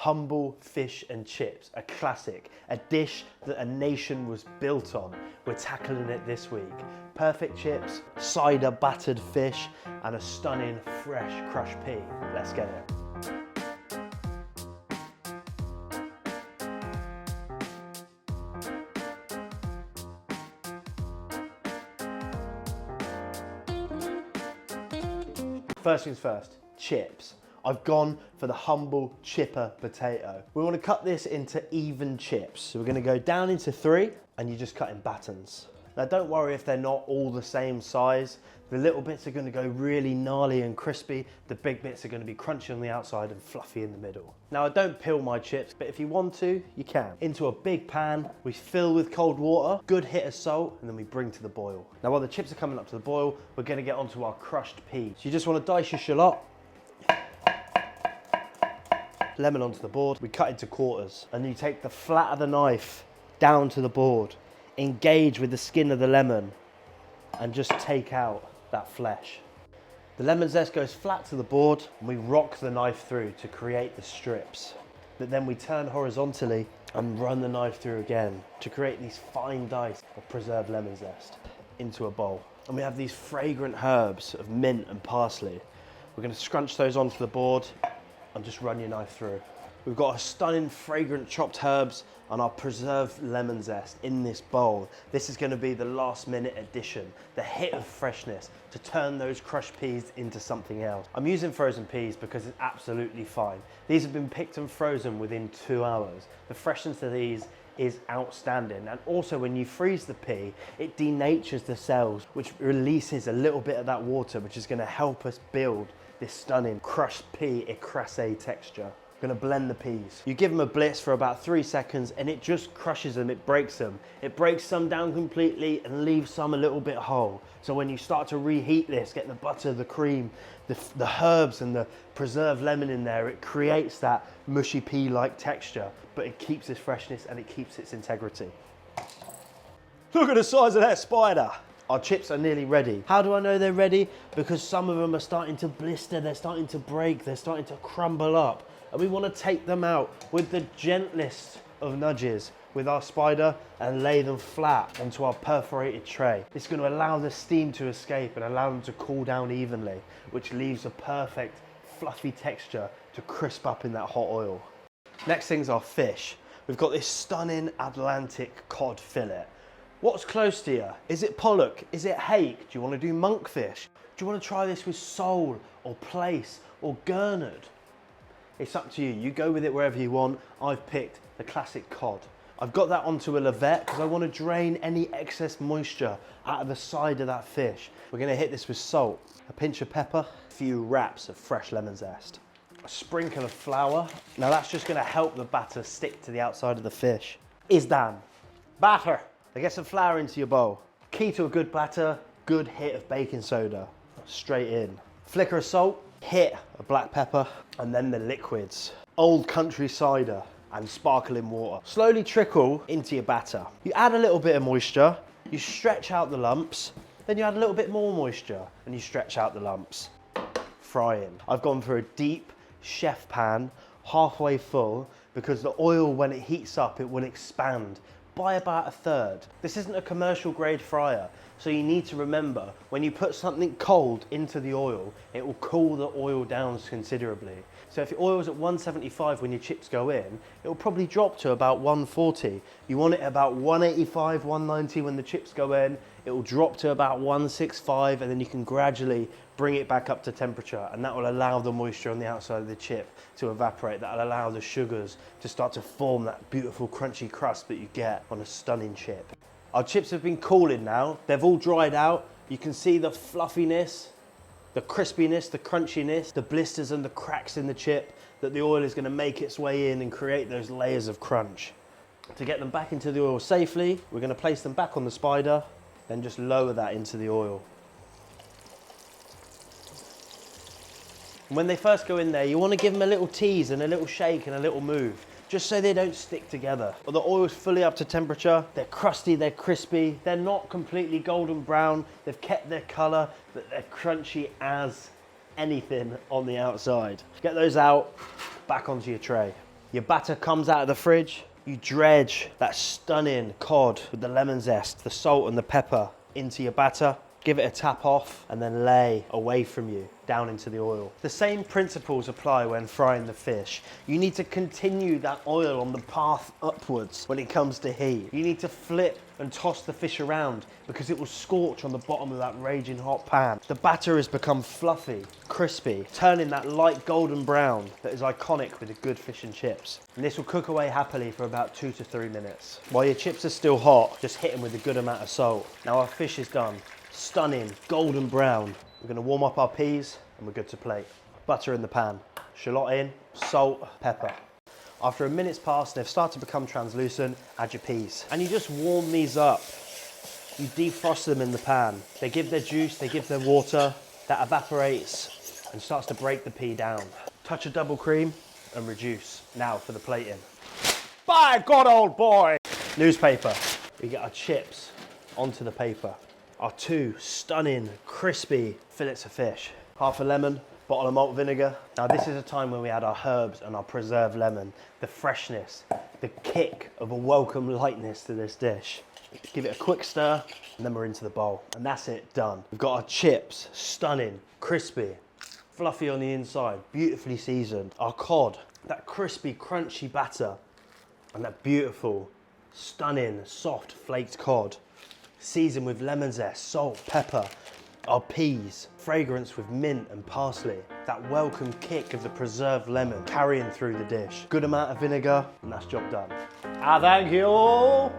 humble fish and chips, a classic, a dish that a nation was built on. We're tackling it this week. Perfect chips, cider battered fish, and a stunning fresh crushed pea. Let's get it. First things first, chips. I've gone for the humble chipper potato. We want to cut this into even chips. So we're going to go down into 3 and you just cut in battens. Now don't worry if they're not all the same size. The little bits are going to go really gnarly and crispy. The big bits are going to be crunchy on the outside and fluffy in the middle. Now I don't peel my chips, but if you want to, you can. Into a big pan, we fill with cold water, good hit of salt, and then we bring to the boil. Now while the chips are coming up to the boil, we're going to get onto our crushed peas. So you just want to dice your shallot, lemon onto the board, we cut into quarters, and you take the flat of the knife down to the board, engage with the skin of the lemon, and just take out that flesh. The lemon zest goes flat to the board, and we rock the knife through to create the strips. But then we turn horizontally and run the knife through again to create these fine dice of preserved lemon zest into a bowl. And we have these fragrant herbs of mint and parsley. We're going to scrunch those onto the board and just run your knife through. We've got a stunning fragrant chopped herbs and our preserved lemon zest in this bowl. This is going to be the last minute addition, the hit of freshness to turn those crushed peas into something else. I'm using frozen peas because it's absolutely fine. These have been picked and frozen within 2 hours. The freshness of these is outstanding, and also when you freeze the pea, it denatures the cells, which releases a little bit of that water, which is going to help us build this stunning crushed pea écrasé texture. Gonna blend the peas. You give them a blitz for about 3 seconds and it just crushes them, it breaks them. It breaks some down completely and leaves some a little bit whole. So when you start to reheat this, get the butter, the cream, the herbs and the preserved lemon in there, it creates that mushy pea-like texture, but it keeps its freshness and it keeps its integrity. Look at the size of that spider. Our chips are nearly ready. How do I know they're ready? Because some of them are starting to blister, they're starting to break, they're starting to crumble up. And we want to take them out with the gentlest of nudges with our spider and lay them flat onto our perforated tray. It's going to allow the steam to escape and allow them to cool down evenly, which leaves a perfect fluffy texture to crisp up in that hot oil. Next thing's our fish. We've got this stunning Atlantic cod fillet. What's close to you? Is it pollock? Is it hake? Do you want to do monkfish? Do you want to try this with sole or plaice or gurnard? It's up to you. You go with it wherever you want. I've picked the classic cod. I've got that onto a levette because I want to drain any excess moisture out of the side of that fish. We're going to hit this with salt, a pinch of pepper, a few wraps of fresh lemon zest, a sprinkle of flour. Now that's just going to help the batter stick to the outside of the fish. Is done. Batter. Now get some flour into your bowl. Key to a good batter, good hit of baking soda. Straight in. Flicker of salt, hit of black pepper, and then the liquids. Old country cider and sparkling water. Slowly trickle into your batter. You add a little bit of moisture, you stretch out the lumps, then you add a little bit more moisture and you stretch out the lumps. Frying. I've gone for a deep chef pan, halfway full, because the oil, when it heats up, it will expand by about 1/3. This isn't a commercial grade fryer, so you need to remember when you put something cold into the oil, it will cool the oil down considerably. So if your oil is at 175 when your chips go in, it will probably drop to about 140. You want it about 185, 190 when the chips go in, it will drop to about 165, and then you can gradually bring it back up to temperature, and that will allow the moisture on the outside of the chip to evaporate. That will allow the sugars to start to form that beautiful crunchy crust that you get on a stunning chip. Our chips have been cooling now. They've all dried out. You can see the fluffiness, the crispiness, the crunchiness, the blisters and the cracks in the chip that the oil is going to make its way in and create those layers of crunch. To get them back into the oil safely, we're going to place them back on the spider, then just lower that into the oil. And when they first go in there, you want to give them a little tease and a little shake and a little move, just so they don't stick together. Well, the oil's fully up to temperature. They're crusty, they're crispy. They're not completely golden brown. They've kept their color, but they're crunchy as anything on the outside. Get those out, back onto your tray. Your batter comes out of the fridge. You dredge that stunning cod with the lemon zest, the salt and the pepper into your batter. Give it a tap off and then lay away from you down into the oil. The same principles apply when frying the fish. You need to continue that oil on the path upwards when it comes to heat. You need to flip and toss the fish around because it will scorch on the bottom of that raging hot pan. The batter has become fluffy, crispy, turning that light golden brown that is iconic with a good fish and chips. And this will cook away happily for about 2 to 3 minutes. While your chips are still hot, just hit them with a good amount of salt. Now our fish is done. Stunning, golden brown. We're gonna warm up our peas and we're good to plate. Butter in the pan, shallot in, salt, pepper. After a minute's passed, they've started to become translucent, add your peas. And you just warm these up. You defrost them in the pan. They give their juice, they give their water, that evaporates and starts to break the pea down. Touch of double cream and reduce. Now for the plating. By God, old boy! Newspaper. We get our chips onto the paper. Our 2 stunning, crispy fillets of fish. Half a lemon, bottle of malt vinegar. Now this is a time when we add our herbs and our preserved lemon, the freshness, the kick of a welcome lightness to this dish. Give it a quick stir and then we're into the bowl. And that's it, done. We've got our chips, stunning, crispy, fluffy on the inside, beautifully seasoned. Our cod, that crispy, crunchy batter and that beautiful, stunning, soft flaked cod. Seasoned with lemon zest, salt, pepper, our peas, fragrance with mint and parsley, that welcome kick of the preserved lemon carrying through the dish. Good amount of vinegar, and that's job done. Thank you.